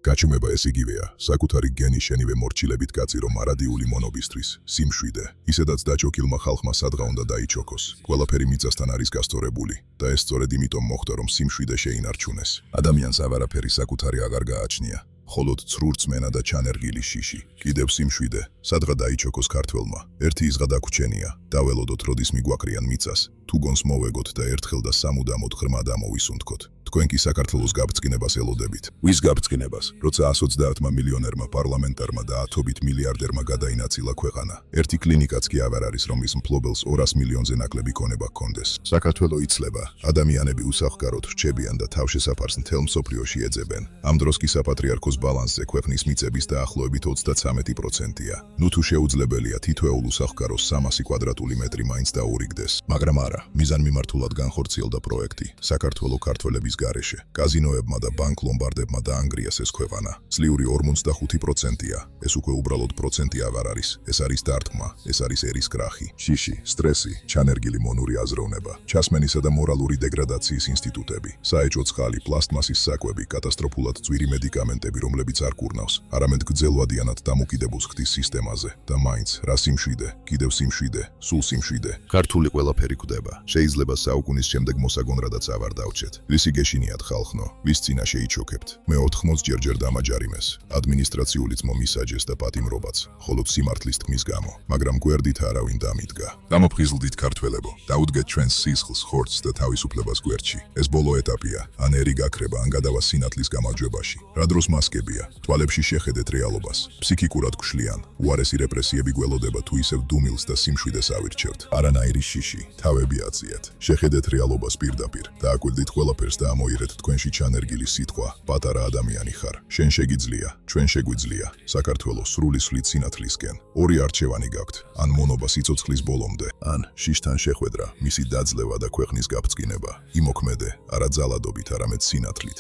გაჩუმება ეს იგივეა, საკუთარი გენი შენივე მორჩილებით გაწირო მარადიული მონობისთვის, სიმშვიდე. ისედაც დაჭოკილმა ხალხმა სადღა უნდა დაიჩოქოს. ყველაფერი მიწასთან არის გასწორებული და ეს სწორედ იმიტომ მოხდა, რომ სიმშვიდე შეინარჩუნეს. ადამიანს ავარაფერი საკუთარი აღარ გააჩნია. ხოლოდ ცრურწმენა და ჩანერგილი შიში. კიდევ სიმშვიდე, სადღა დაიჩოქოს ქართველმა. ერთი იზღა დაგვრჩენია, დაველოდოთ როდის მიგვაკრიან მიწას, თუ გონს მოვეგოთ და ერთხელ და სამუდამოდ ღრმად ამოვისუნთქოთ. თქვენ კი საქართველოს გაბწყინებას ელოდებით. ვის გაბწყინებას? როცა 130 მილიონერმა პარლამენტარმა და 10 მილიარდერმა გადაინაცილა ქვეყანა. ერთი კლინიკაც კი აღარ არის, რომ ის მფლობელს 200 მილიონზე ნაკლები ქონება ჰქონდეს. საქართველო იცლება, ადამიანები უსახკაროდ რჩებიან და თავშესაფარს მთელ მსოფლიოში ეძებენ. ამ დროს კი საპატრიარქოს ბალანსზე ქვეყნის მიწების დაახლოებით 33%-ია. ნუ თუ შეუძლებელია თითოეულ უსახკაროს 300 კვადრატული მეტრი მაინც დაურიგდეს. მაგრამ არა, მიზანმიმართულად განხორციელდა პროექტი. საქართველო ქართველების გარეშე. კაზინოებმა და ბანკ ლომბარდებმა დაანგრიას ეს ქვეყანა. ძლიური 45%-ია. ეს უკვე უბრალოდ პროცენტი აღარ არის. ეს არის დარტყმა, ეს არის ერის კრახი. შიში, სტრესი, ჩანერგილი მონური აზროვნება, ჩასმენისა და მორალური დეგრადაციის ინსტიტუტები, საეჭვო ცხალი, პლასტმასის საკვები, კატასტროფულად ძვირი მედიკამენტები, რომლებიც არ კურნავს, არამედ გრძელვადიანად დამოკიდებულს ხდის სისტემაზე. და მაინც, რა სიმშვიდე, კიდევ სიმშვიდე, სულ სიმშვიდე. ქართული ყველაფერი გვდება. შეიძლება საუკუნის შემდეგ მოსაგონრადაც ავარ დავჭეთ. რისი გეშინიათ ხალხნო, ვის წინა შეიჩოქებთ. მე 80 ჯერჯერ დამაჯარიმეს. ადმინისტრაციულიც მომისაჯეს და პატიმრობაც, ხოლო სიმართლის თქმის გამო, მაგრამ გვერდით არავინ დამიდგა. დამოფხიზლდით ქართველებო, დაუდგეთ ჩვენს სისხლს, ხორცს და თავისუფლებას გვერდში. ეს ბოლო ეტაპია, ან ერი გაქრება, ან გადავა სინათლის გამარჯვებაში. რა დროს მასკებია, თვალებში შეხედეთ რეალობას. ფსიქიკურად გშლიან, უარესი რეპრესიები გველოდება თუ ისევ დუმილს და სიმშვიდეს ავირჩევთ. არანაირი შიში, თავები აწიეთ. შეხედეთ რეალობას პირდაპირ და აკვირდით ყველაფერს და ამოიღეთ თქვენში ჩანერგილი სიტყვა. პატარა ადამიანი ხარ, შენ შეგიძლია, ჩვენ შეგვიძლია. საქართველო სრული სვლით სინათლისკენ. ორი არჩევანი გაქვთ, ან მონობა სიცოცხლის ბოლომდე, ან შიშთან შეხვედრა, მისი დაძლევა და ქვეყნის გაბწყინება. იმოქმედე, არა ძალადობით, არამედ სინათლით.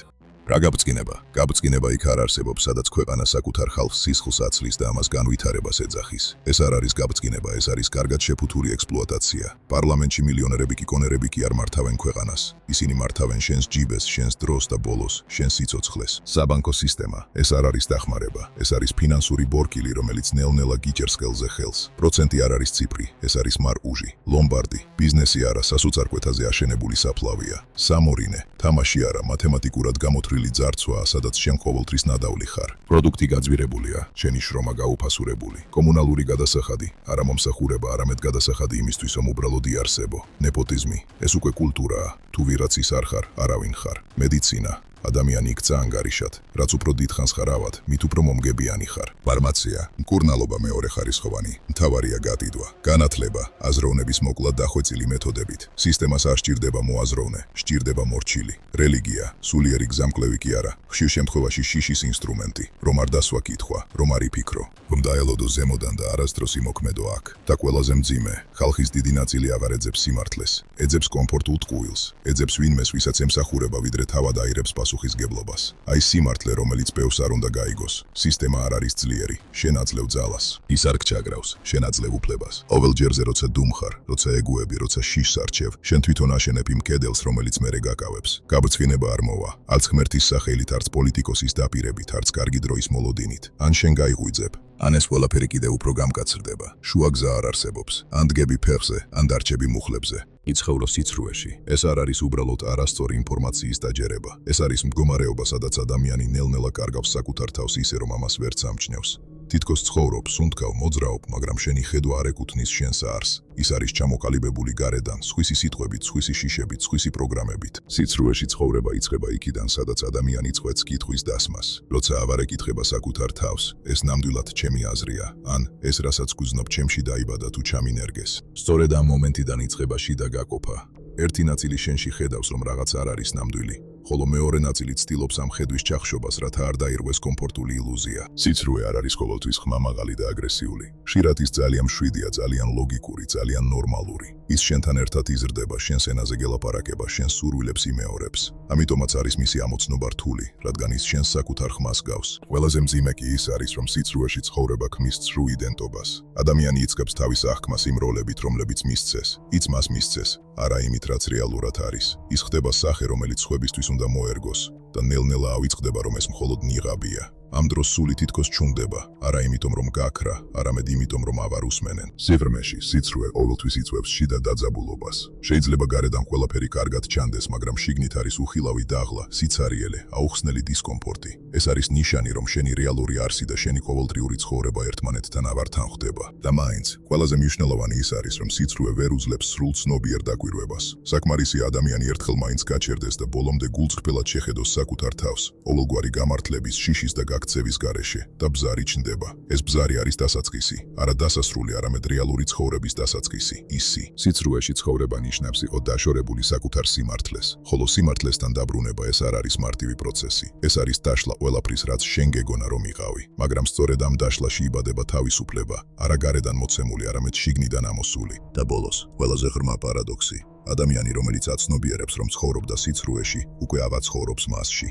რა გაბწყინება? გაბწყინება იქ არ არსებობს, სადაც ქვეყანა საკუთარ ხალხს სისხლს აცლის და ამას განვითარებას ეძახის. ეს არ არის გაბწყინება, ეს არის კარგად შეფუთური ექსპლუატაცია. პარლამენტში მილიონერები კი კონერები კი არ მართავენ ქვეყანას. ისინი მართავენ შენს ჯიბეს, შენს დროს და ბოლოს, შენს სიცოცხლეს. საბანკო სისტემა, ეს არ არის დახმარება, ეს არის ფინანსური ბორკილი, რომელიც ნელ-ნელა გიჭერს ხელზე ხელს. პროცენტი არ არის ციფრი, ეს არის მარუჟი, ლომბარდი, ბიზნესი არა, სასუწარკვეთაზე აშენებული საფლავია. სამორინე, თამაში არა, მათემატიკურად გამოთვლილი ძარცვაა, სადაც შენ ყოველთვის ნადავლი ხარ. პროდუქტი გაძვირებულია, შენი შრომა გაუფასურებული. კომუნალური გადასახადი, არა მომსახურება, არამედ გადასახადი იმისთვის, რომ უბრალოდ იარსებო. ნეპოტიზმი, ეს უკვე კულტურაა. თუ ვიღაცის არ ხარ, არავინ ხარ. მედიცინა, ადამიანი იქცა ანგარიშად, რაც უფრო დიდხანს ხარ ავად, მით უფრო მომგებიანი ხარ. ფარმაცია, მკურნალობა მეორეხარისხოვანი, მთავარია გადიდვა, განათლება, აზროვნების მოკლა დახვეწილი მეთოდებით. სისტემას არ სჭირდება მოაზროვნე, სჭირდება მორჩილი. რელიგია, სულიერი გზამკვლევი კი არა, ხშირ შემთხვევაში შიშის ინსტრუმენტი, რომ არ დასვა კითხვა, რომ არ იფიქრო, რომ დაელოდო ზემოდან და არასდროს იმოქმედო აქ. და ყველაზე მძიმე, ხალხის დიდი ნაწილი აღარ ეძებს სიმართლეს, ეძებს კომფორტულ ტყუილს, ეძებს ვინმეს, ვისაც ემსახურება, ვიდრე თავად აირებს პასუხისგებლობას. აი სიმართლე, რომელიც ბევრს არ უნდა გაიგოს. სისტემა არ არის ძლიერი, შენ აძლევ ძალას. ის არ გჩაგრავს, შენ აძლევ უფლებას. ყოველ ჯერზე, როცა დუმხარ, როცა ეგუები, როცა შიშს არჩევ, შენ თვითონ აშენებ იმ კედელს, რომელიც მერე გაკავებს. გაბრწყინება არ მოვა, არც ღმერთის სახელით, არც პოლიტიკოსის დაპირებით, არც კარგი დროის მოლოდინით. ან შენ გაიღვიძებ, ან ეს ყველაფერი კიდევ უფრო გამკაცრდება. შუა გზა არ არსებობს. ან დგები ფეხზე, ან დარჩები მუხლებზე. იცხოვრო სიცრუეში. ეს არ არის უბრალოდ არასწორი ინფორმაციის დაჯერება. ეს არის მდგომარეობა, სადაც ადამიანი ნელ-ნელა კარგავს საკუთარ თავს ისე, რომ ამას ვერც ამჩნევს. თითქოს ცხოვრობ, სუნთქავ, მოძრაობ, მაგრამ შენი ხედვა არ ეკუთვნის შენს არს. ის არის ჩამოყალიბებული გარედან, სხვისი სიტყვებით, სხვისი შიშებით, სხვისი პროგრამებით. სიცრუეში ცხოვრება იწყება იქიდან, სადაც ადამიანი წყვეტს კითხვის დასმას. როცა აღარ ეკითხება საკუთარ თავს, ეს ნამდვილად ჩემი აზრია, ან ეს რასაც გუზნობ ჩემში დაიბადა თუ ჩამინერგეს. სწორედ ამ მომენტიდან იწყება შიდა გაყოფა. ერთი ნაწილი შენში ხედავს, რომ რაღაც არ არის ნამდვილი, ხოლო მეორე ნაწილი ცდილობს ამ ხედვის ჩახშობას, რათა არ დაირღვეს კომფორტული ილუზია. სიცრუე არ არის ყოველთვის ხმამაღალი და აგრესიული. ხშირად ის ძალიან მშვიდია, ძალიან ლოგიკური, ძალიან ნორმალური. ის შენთან ერთად იზრდება, შენს ენაზე გელაპარაკება, შენს სურვილებს იმეორებს. ამიტომაც არის მისი ამოცნობა რთული, რადგან ის შენს საკუთარ ხმას გავს. ყველაზე მძიმე კი ის არის, რომ სიცრუეში ცხოვრება ქმნის ცრუ იდენტობას. ადამიანი იწყებს თავის აღქმას იმ როლებით, რომლებიც მისცეს, იც მას მისცეს, არა იმით, რაც რეალურად არის. ის ხდება სახე, რომელიც სხვებისთვის უნდა მოერგოს და ნელ-ნელა ავიწყდება, რომ ეს მხოლოდ ნიღაბია. ამ დროს სული თითქოს ჩუნდება, არა იმიტომ, რომ გაქრა, არამედ იმიტომ, რომ ავარ უსმენენ. სიღრმეში სიცრუე ყოველთვის იწვევს შიდა დაძაბულობას. შეიძლება გარედან ყველაფერი კარგად ჩანდეს, მაგრამ შიგნით არის უხილავი დაღლა, სიცარიელე, აუხსნელი დისკომფორტი. ეს არის ნიშანი, რომ შენი რეალური არსი და შენი ყოველდღიური ცხოვრება ერთმანეთთან ავართან ხვდება. და მაინც, ყველაზე მნიშვნელოვანი ის არის, რომ სიცრუე ვერ უძლებს სრულ ცნობიერ დაკვირვებას. საკმარისია ადამიანი ერთხელ მაინც გაჩერდეს და ბოლომდე გულწრფელად შეხედოს საკუთარ თავს, ყოველგვარი გამართლების, შიშის და გაქცევის გარეშე და ბზარი ჩნდება. ეს ბზარი არის დასაწყისი, არა დასასრული, არამედ რეალური ცხოვრების დასაწყისი, ისი. სიცრუეში ცხოვრება ნიშნავს იყო დაშორებული საკუთარ სიმართლეს, ხოლო სიმართლესთან დაბრუნება ეს არ არის მარტივი პროცესი. ეს არის დაშლა ყველაფრის, რაც შენ გეგონა რომ იყავი, მაგრამ სწორედ ამ დაშლაში იბადება თავისუფლება, არა გარედან მოცემული, არამედ შიგნიდან ამოსული. და ბოლოს, ყველაზე ღრმა პარადოქსი, ადამიანი, რომელიც აცნობიერებს, რომ ცხოვრობდა სიცრუეში, უკვე აღარ ცხოვრობს მასში.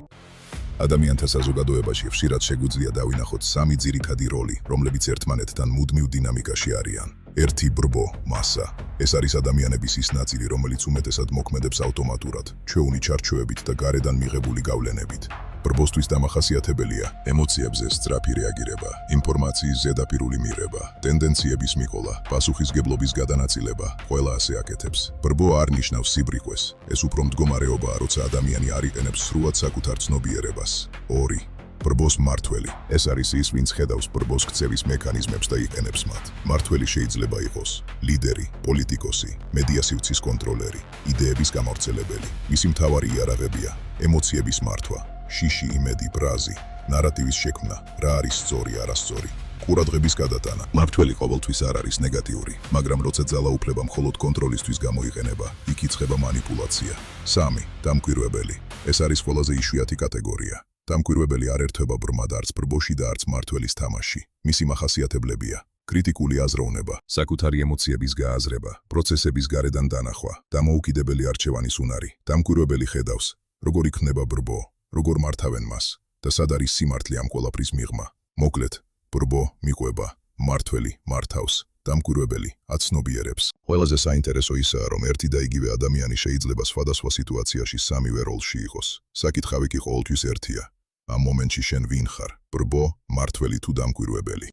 ადამიანთა საზოგადოებაში ხშირად შეგვიძლია დავინახოთ სამი ძირითადი როლი, რომლებიც ერთმანეთთან მუდმივ დინამიკაში არიან. ერთი ბრბო, მასა. ეს არის ადამიანების ის ნაწილი, რომელიც უმეტესად მოქმედებს ავტომატურად, ჩვეუნი ჩარჩოებით და გარედან მიღებული გავლენებით. ბრბოსთვის დამახასიათებელია ემოციებზე სწრაფი რეაგირება, ინფორმაციის ზედაპირული მიღება, ტენდენციების მიყოლა, პასუხისგებლობის გადანაწილება, ყველა ასე აკეთებს. ბრბო არ ნიშნავს სიბრიყვეს, ეს უფრო მდგომარეობაა, როცა ადამიანი არ იყენებს სრულად საკუთარ ცნობიერებას. 2. ბრბოს მმართველი. ეს არის ის, ვინც ხედავს ბრბოს ქცევის მექანიზმებს და იყენებს მათ. მმართველი შეიძლება იყოს ლიდერი, პოლიტიკოსი, მედია სივრცის კონტროლერი, იდეების გამავრცელებელი. მისი მთავარი იარაღებია ემოციების მართვა, შიში, იმედი, ბრაზი, ნარატივის შექმნა, რა არის სწორი, არასწორი. ყურადღების გადატანა. მმართველი ყოველთვის არ არის ნეგატიური, მაგრამ როცა ძალაუფლება მხოლოდ კონტროლისთვის გამოიყენება, იქ იწყება მანიპულაცია. 3. დამკვირვებელი. ეს არის ყველაზე იშვიათი კატეგორია. დამკვირვებელი არ ერთვება ბრმად არც ბრბოში და არც მმართველის თამაში. მისი მახასიათებლებია კრიტიკული აზროვნება, საკუთარი ემოციების გააზრება, პროცესების გარედან დანახვა, დამოუკიდებელი არჩევანის უნარი. დამკვირვებელი ხედავს, როგორ იქნება ბრბო, როგორ მართავენ მას და სად არის სიმართლე ამ ყველაფრის მიღმა. მოკლედ, ბრბო მიყვება, მმართველი მართავს, დამკვირვებელი აცნობიერებს. ყველაზე საინტერესო ისაა, რომ ერთი და იგივე ადამიანი შეიძლება სხვადასხვა სიტუაციაში სამივე როლში იყოს. საკითხავი კი ყოველთვის ერთია. ამ მომენტში შენ ვინ ხარ, ბრბო, მმართველი თუ დამკვირვებელი?